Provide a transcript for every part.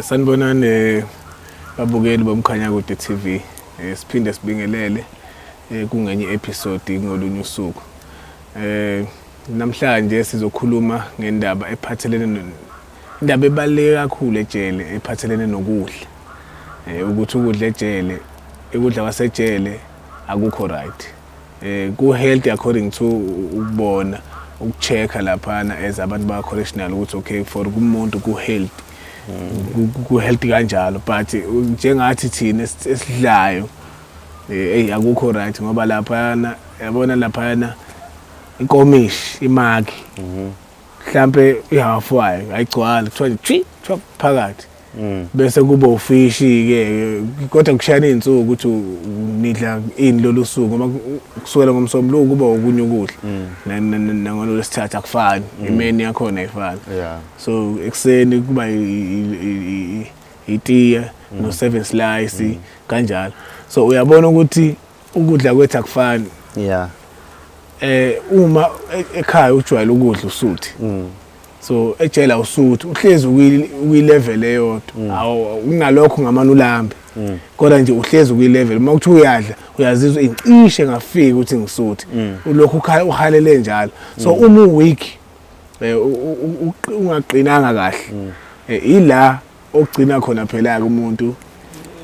Sanibonani babukeli bomkhanya kude TV. Siphinde sibingelele kungenye episode ngolunye usuku. Namhlanje sizokhuluma ngendaba ephathelene indaba ebaluleke kakhulu ejele ephathelene nokudla. Ukuthi ukudla ejele, ukudla kwasejele akukho right. Ku healthy according to ukubona, ukuchecka laphana as abantu ba correctional ukuthi okay for umuntu ku healthy. Ku healthy kanjalo but njengathi thina esidlayo akukho right ngoba laphana yabona laphana inkomishi imaki mhlambe ihalf wayo ayigcwala kuthiwa nje phakathi bese kuba ufish ke kodwa kushayana izinsuku ukuthi nidla ini lolu suku ngoba kusukela ngomsombuluko kuba okunye ukudla nangolo lesithathu akufani imeni yakho ayifani so ekseni kuba itiya no 7 slice kanjalo so uyabona ukuthi ukudla kwethu akufani uma ekhaya ujwayele ukudla usuthi so ejela usuthi uhlezi uyilevel eyodwa ungalokho ngamani ulambe kodwa nje uhlezi uyilevel makuthi uyadla uyazizwa incishe ngafika ukuthi ngisuthi ulokhu uhalele njalo so uma uweak ungaqinanga kahle ila ogcina khona phela umuntu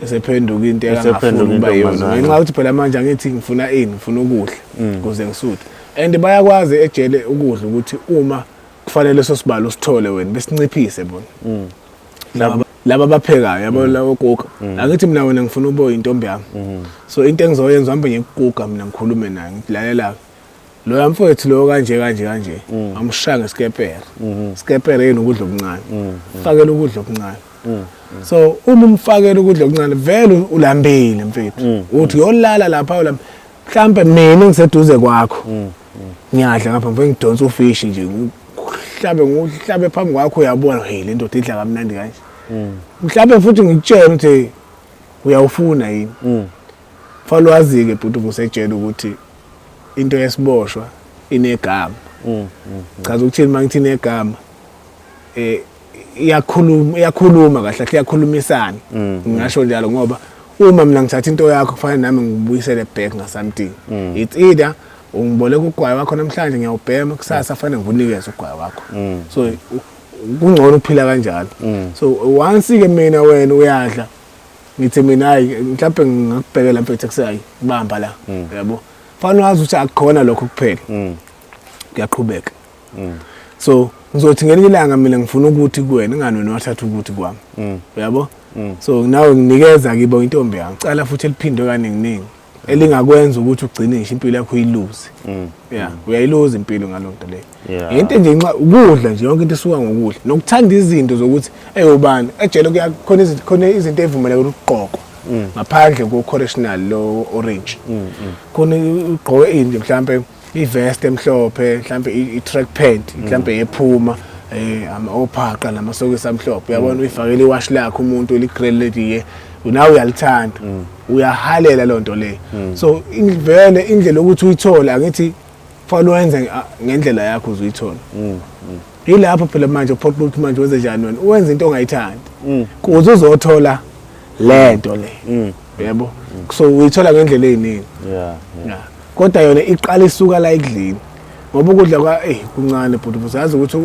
esephenduka into engafuni ukuba yona ngenxa ukuthi phela manje angithi ngifuna ngifuna ukudla ukuze ngisuthe and bayakwazi ejele ukudla ukuthi uma kufanele sosibalo sithole wena besinciphise bona laba baphekayo yabo lawo kuka angithi mina wena ngifuna ube intombi yami so into engizoyenza uhambe ngikuka mina ngikhulume naye ngilalela lo yamfowethu lo kanje amshanga skepere yena ukudla okuncane fakela ukudla okuncane so uma umfakela ukudla okuncane vele ulambile mfethu uthi uyolala lapha mhlambe mina ngiseduze kwakho ngiyadla ngapha mfethu ngidonsa ufish nje mhlambe phambi kwakho uyabona hey le ndoda idla kamnandi kanje mhlambe futhi ngikutshela ukuthi uyawufuna yini fanele wazi ke bhuti usejela ukuthi into yesiboshwa inegama chaza ukuthini mangithi inegama iyakhuluma kahle iyakhulumisana ngisho njalo ngoba uma mina ngithatha into yakho kufanele nami ngibuyisele back ngasamthini it's either ungiboleka ugwayi wakho namhlanje ngiyawubhema kusasa fanele ngivunikeze ugwayi wakho so kungcono ukuphila kanjalo so once ke mina wena uyadla ngithi mina hayi mhlawumbe ngakubhekela mfethu kusayi bamba la yabo fanele wazi ukuthi akukhona lokho kuphela kuyaqhubeka so ngizothi ngelinye ilanga mina ngifuna ukuthi kuwena ngani wena wathatha ukuthi kwami uyabo so nawe nginikeza kibo intombi yami cala futhi eliphindwe kaningi elingakwenza ukuthi ugcinishe impilo yakho uyilose uyayiloza impilo ngalonto leyo into nje ukudla nje yonke into isuka ngokudla nokuthanda izinto zokuthi eyobani ejele khona izinto evumeleke ukuqoqwa ngaphandle ko correctional lo orange khona ugqoke into mhlambe ivest emhlophe mhlambe i-track pant mhlambe ephuma ophaqa namasokisi amhlophe uyabona uyifakele iwash lakho umuntu ligrelediye unawe uyalithanda uyahalela lonto le so vele indlela ukuthi uyithole angithi fanele wenze ngendlela yakho uzuyithola yilapho phela manje uphoqa ukuthi manje wenze njani wena uwenza into ongayithandi kuze uzothola lento le yebo so uyithola ngendlela eziningi kodwa yona iqala isuka la ekudleni ngoba ukudla kwa kuncane but uzazi ukuthi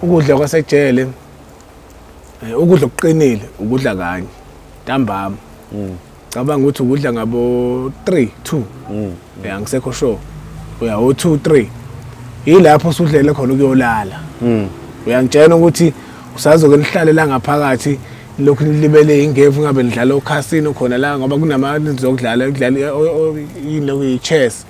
ukudla kwasejele ukudla okuqinile ukudla kanye ntambama cabanga ukuthi ukudla ngabo 3 2 angisekho sure uya 2 3 yilapho usudlela khona ukuyolala uyangitshela ukuthi usazoke nihlale la ngaphakathi lokhu libele ingevu ngabe nidlala ocasino khona la ngoba kunamanje zokudlala yini i-chess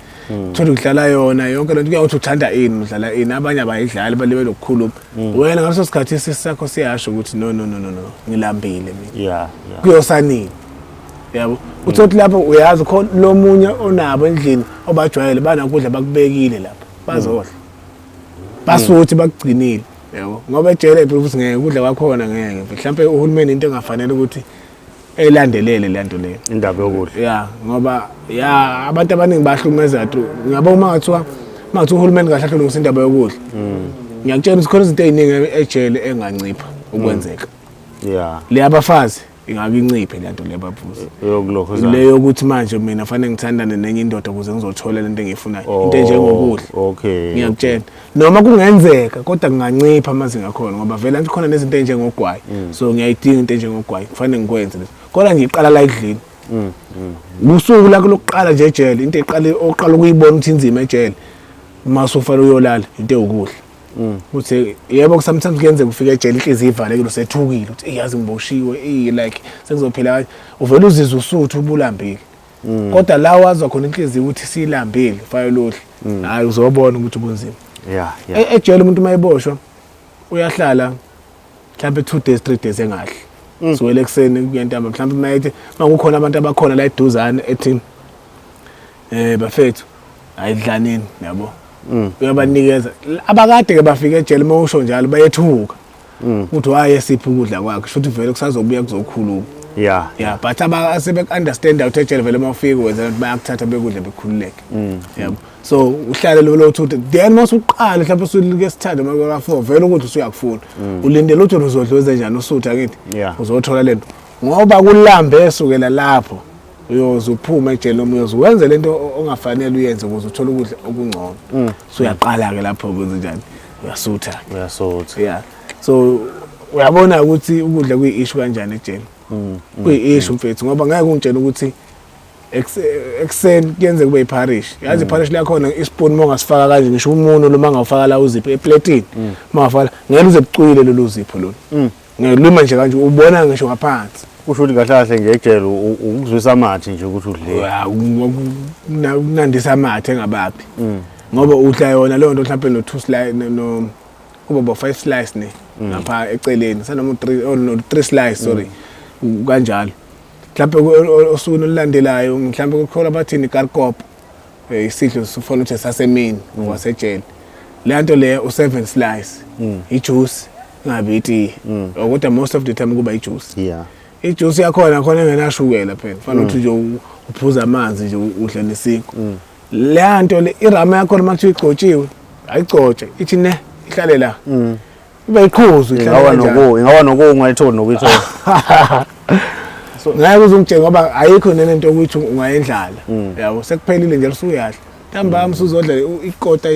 thola ukudlala yona yonke lento kuyathi uthanda ini udlala ini abanye abayidlali balibe lokukhuluma wena ngaleso sikhathi sisakho siyasho ukuthi no ngilambile mina kuyosanini yabo uthi lapho uyazi khona lo munye onabo endlini obajwayele banakudla bakubekile lapha bazodla basuthi bakugcinile yabo ngoba ejele futhi ngeke ukudla kwakhona ngeke mhlawumbe uhulumeni into engafanele ukuthi elandelele lento leyo indaba yokudla ngoba abantu abaningi bahlumeza tu ngiyabo uma ngathiwa uhulumeni kahle kulungisa indaba yokudla ngiyakutshela ukuthi khona izinto eziningi ejele engancipha ukwenzeka Yeah. Le abafazi ingakinciphe lento lebaphuza. Yokulokho Leyo ukuthi manje mina fanele ngithandane nenye indoda ukuze ngizothola lento engiyifunayo. Into enjengokudla. Okay. Ngiyakutshela. Noma kungenzeka kodwa kungancipha amazinga khona ngoba vele khona nezinto enjengogwayi. So ngiyayidinga into enjengogwayi. Kufanele ngikwenze leso. Kodwa ngiqala la edlini. Usuku lakho lokuqala nje ejele into oqala ukuyibona ukuthi inzima ejele. Mase ufana uyolala into eyokudla. Uthi yebo sometimes kuyenzeka ufike ejele inhliziyo ivalekile usethukile uthi yazi ngiboshiwe like sengizophila kanje uvela uzizwa usuthu ubulambile kodwa la wazwa khona inhliziyo ukuthi silambile fayo lohle hayi uzobona ukuthi ubunzima ejele umuntu mayiboshwa uyahlala mhlawumbe 2 days 3 days engahle siwele ekseni kuyentamba mhlawumbe mayithi makukhona abantu abakhona la eduzane ethi bafethu ayidlanini yabo uyabanikeza abakade ke bafika ejele mawusho njalo bayethuka uthi hayi siphi ukudla kwakhe futhi vele kusazobuya kuzokhuluma but abasebe understand out ejele vele mawufika wenza bayakuthatha bekudla bekhululeke yabo so uhlale lo thuthi then masuqala mhlawumbe usulike sithanda maka 4 vele ukuthi usuyakufuna ulindele ukuthi uzodloza njani usutha kithi uzothola lento ngoba kulambe esukela lapho uyozuphuma ejele uyowenza lento ongafanele uyenze ukuze uthole ukudla okungcono so uyaqala ke lapho kwenza njani uyasutha so uyabona ukuthi ukudla kuyi-issue kanjani ejele kuyi-issue mfethu ngoba ngeke ungitshela ukuthi ekseni kuyenze kube iparish yazi iparish lakhona ispoon mongasifaka kanje ngisho umuno lo mangawufaka la uzipho eplatini mangafaka ngeke uze bucwile lolu zipho lolu ngeluma nje kanje ubona ngisho ngaphansi kusho ukuthi kahle ngejele ukuzwisa amathe nje ukuthi udle unandisa amathe engababi ngoba udla yona leyo nto mhlawumbe no 2 slice no kuba 5 slice ne ngapha eceleni sanoma 3 slice sorry kanjalo mhlawumbe osukwini olulandelayo mhlawumbe kukhona abathini garkop isidlo sifuna ukuthi sasemini wasejele le nto le u7 slice ijuice ngabe iti kodwa most of the time kuba ijuice ijuice yakhona khona engenashukela phela kufanele ukuthi nje uphuza amanzi nje udle nesiko le nto le irama yakho manje igcotshiwe ayigcotshe ithi ne ihlale la iba iqhuzu ingaba noko ungayithola nokuyithola so ngeke uzungitshela ngoba ayikho nento ukuthi ungayendlala yabo sekuphelile nje usuyadla ntambama usuzodla ikota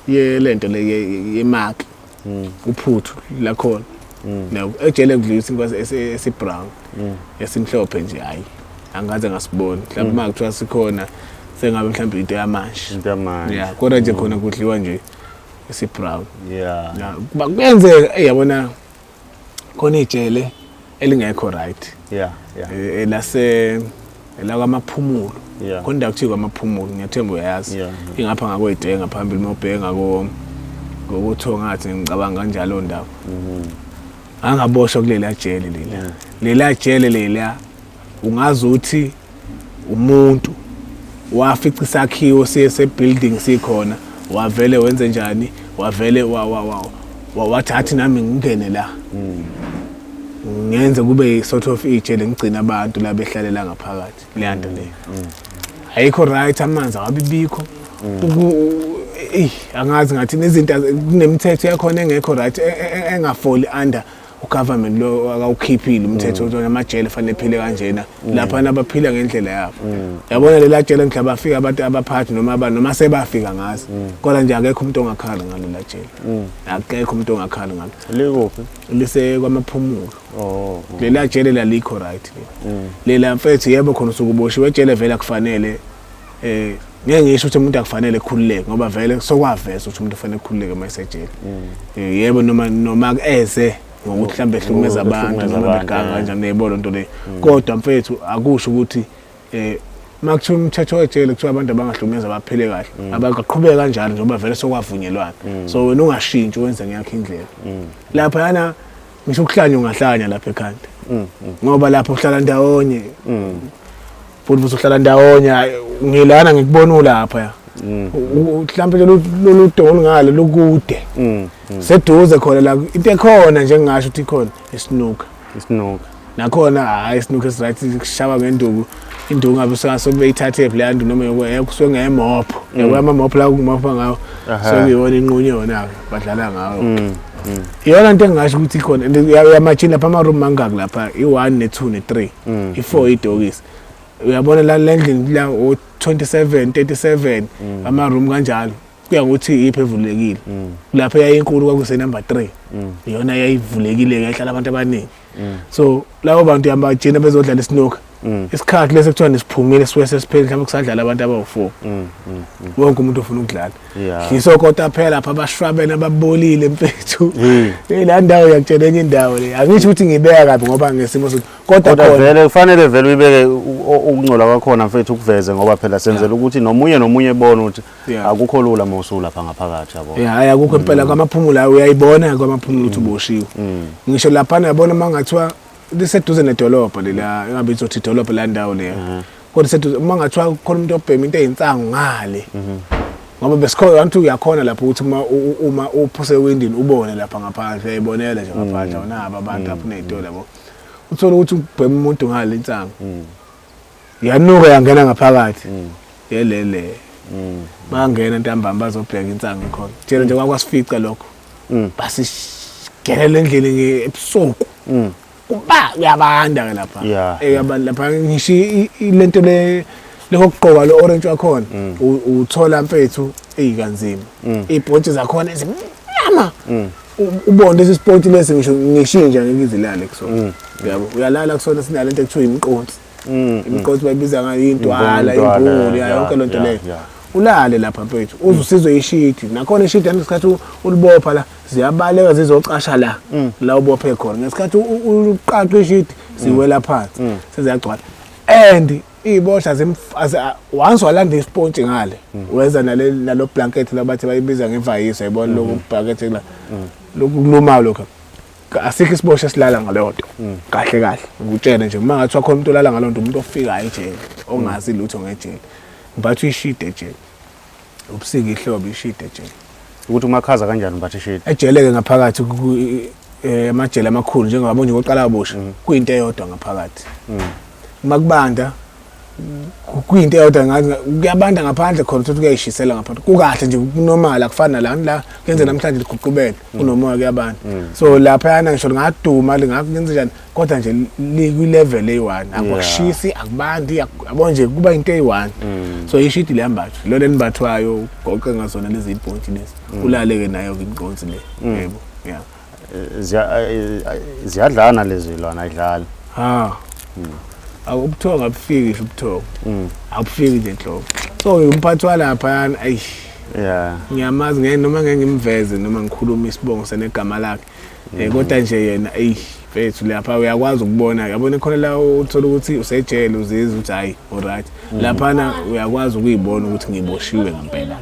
ye lento le yemaki uphuthu la khona no ejele kudlisa inkwazi esibrown esimhlophe nje hayi angaze ngasiboni mhlawumbe makuthiwa sikhona sengabe mhlawumbe into yamanje kodwa nje khona kudliwa nje esibrown kuyenzeka yabona khona ijele elingekho right elase kwamaphumulo khona indawo kuthiwa kwamaphumulo ngiyathemba uyayazi ingapha ngakwedenge phambili mawubheka ngokuthonga ngathi ngicabanga kanjalo ndawo angaboshwa kulela jele lela jele lela ungazi uthi umuntu wafica isakhiwo sebuilding sikhona wavele wenze njani wavele wathathi nami ngingene la ngenze kube sort of ijele ngigcina abantu la behlalela ngaphakathi le nto le ayikho right amanzi awabibikho angazi ngathi nezinto kunemithetho yakhona engekho right engafoli under ugovernment lo akawukhiphile umthetho onamajele fanele ephile kanjena lapha nabaphila ngendlela yabo yabona lela jele ngihlaba bafika abantu abaphathi noma sebafika ngazi kodwa nje akekho umuntu ongakhala ngalela jele akekho umuntu ongakhala ngalo lekuphi lise kwamaphumulo lela jele lalikho right lela mfethu yebo khona usukuboshiwe ejele vele kufanele ngeke ngisho ukuthi umuntu akufanele ekhululeke ngoba vele sokwaveza ukuthi umuntu ufanele ekhululeke mayisejele yebo noma eze ngokuthi mhlambe ehlumeza abantu noma beganga kanjani neyibolo nto le kodwa mfethu akusho ukuthi makuthiwa umthetho wejele kuthiwa abantu abangahlumeza baphile kahle abaqhubeka kanjalo njengoba vele sokwavunyelwana so wena ungashintshi wenze ngeyakho indlela lapha yana ngisho ukuhlanya ungahlanya lapha ekhanda ngoba lapho uhlala ndawonye futhi uhlala ndawonye ngilana ngikubona ulapha mhlambe lolu dongo ngale lokude seduze khona la into ekhona nje ngisho ukuthi ikhona isnooker nakhona hayi isnooker is right kushaba ngenduku induku ngabe sobe ithathe eblandi noma yokusuke ngemopho yakwama mopho la kumopha ngawo so ngiyona inqunye yona badlala ngawo iyona into engingasho ukuthi ikhona uyamagina lapha ama-room mangaki lapha i-1 ne-2 ne-3 i-4 idokisi uyabona la endlini la o-27 37 ama-room kanjalo kuya ngokuthi iyiphi evulekile lapha yayinkulu kwakusenumber 3 iyona yayivulekile yahlala abantu abaningi so labo bantu yamagina bezodlala isnooker isikhathi lesi kuthiwa nesiphumile siwe sesipheli mhlawumbe kusadlala abantu abawu4 wonke umuntu ofuna ukudlala isokota phela lapha abashwabene ababolile mfethu la ndawo yakutshela enye indawo le angisho ukuthi ngibeka kabi ngoba ngesimo sokuthi kodwa vele kufanele vele uyibeke ukungcola kwakhona mfethu ukuveze ngoba phela senzela ukuthi nomunye ebone ukuthi akukho lula mawusula lapha ngaphakathi yabo hayi akukho impela kwamaphumulo uyayibona kwamaphumulo ukuthi uboshiwe ngisho lapha yabona mangathiwa liseduze nedolobha lela engabe izothi idolobha la ndawo le kodwa seduze mangathiwa khona umuntu obhema into eyinsango ngale ngoba besikho abantu uyakhona lapho ukuthi uma uphuse windini ubone lapha ngaphandle uyayibonela nje ngaphandle awunaba abantu apho nezitolo yabo uthola ukuthi ubhema umuntu ngale insango yanuka yangena ngaphakathi yelele bangena ntambama bazobheka insango ikhona tshela nje kwakwasifica lokho basigelele endlini ebusuku kuba uyabanda ke lapha eyabanda lapha ngisho lento lekugqoka lo orange wakhona uthola mfethu eyikanzima ibhontshi zakhona ezimnyama ubone lesi sport lesi ngisho ngishinja ngikizilala kusona yabo uyalala kusona sinale into ekuthiwa imqonsi imqonsi bayibiza ngayo intwala imbulu yonke lonto leyo ulale lapha mfethu uzusizwe ishiti nakhona ishiti ngesikhathi ulibopha la ziyabaleka zizocasha la ubophe khona ngesikhathi uqaqqa ishiti siwela phansi seziyagcwala and iboshla once walanda isponge ngale wenza nalo blanket labathi bayibiza ngevayiso yayibona lokhu blanket la lokuluma lokho asikho isibosha silala ngalonto kahle ngikutshela nje uma ngathi wakhona umuntu olala ngalonto umuntu ofika ejele ongazi lutho ngejele ngibathi ishide ejele ubusika ihlobo ishide ejele ukuthi umakhaza kanjani bathi ishide ejeleke ngaphakathi amajele amakhulu njengoba nje oqala abosha kuyinto eyodwa ngaphakathi makubanda kuyinto eyodwa ngathi kuyabanda ngaphandle khona ukuthi kuyayishisela ngaphandle kukahle nje kunormal akufana la kenze namhlanje liguqubele kunomoya kuyabanda so lapha yana ngisho ngaduma lingakenze njani kodwa nje kwi level e1 akushisi akubandi yabo nje kuba into e1 so ishidi liyambatha lo lenimbathwayo ugoqe ngazona lezi ibhonti lezi ulaleke nayo kwinqonsi le yebo ziyadlana lezi lwana ayidlali akubuthonga abufiki ubuthonga abufiki nje enhloko so umphathi walapha yana ngiyamazi noma ngengimveze noma ngikhuluma isibongo senegama lakhe kodwa nje yena mfethu lapha uyakwazi ukubona yabona khona la uthola ukuthi usejele uzizwe ukuthi hayi alright laphana uyakwazi ukuyibona ukuthi ngiboshiwe ngempela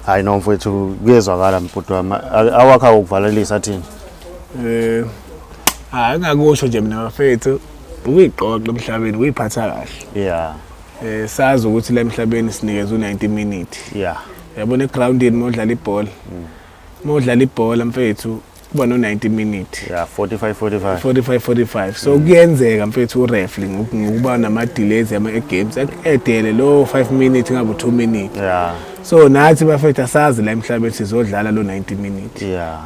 hayi no mfethu kuyezwakala mfuthu wami awakha ukuvalelisa thini ngakusho nje mina bafethu ukuyiqoqa emhlabeni uyiphatha kahle sazi ukuthi la emhlabeni sinikeza u90 minutes yabona egroundini modlala ibhola mfethu kuba no90 minutes 45 so kuyenzeka mfethu urefli ngokuba nama delays games edele lo 5 minutes ngabe 2 minutes so nathi bafethu asazi la emhlabeni sizodlala lo 90 minutes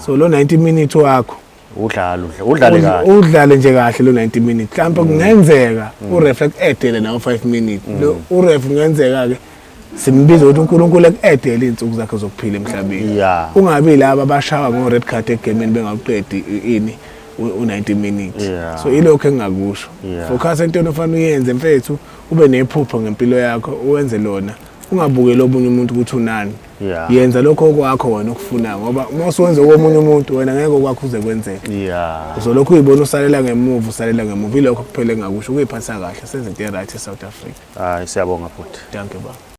so lo 90 minutes wakho udlale nje kahle lo 90 minutes mhlawumbe kungenzeka ureflect edele nawo 5 minutes lo uref kungenzeka ke simbiza ukuthi uNkulunkulu ekudele insuku zakhe zokuphila emhlabeni ungabi laba abashawa ngo red card egameni bengaqedi ini u90 minutes so ilokho engakusho focus entweni ofanele uyenze mfethu ube nephupho ngempilo yakho uwenze lona ungabukeli obunye umuntu ukuthi unani yenza lokho kwakho wena okufunayo ngoba uma usenze komunye umuntu wena ngeke okwakho uze kwenzeke uzolokhu uyibona usalela ngemuva ilokho kuphela engakusho ukuyiphatha kahle senze into right eSouth Africa siyabonga futhi thank you baba.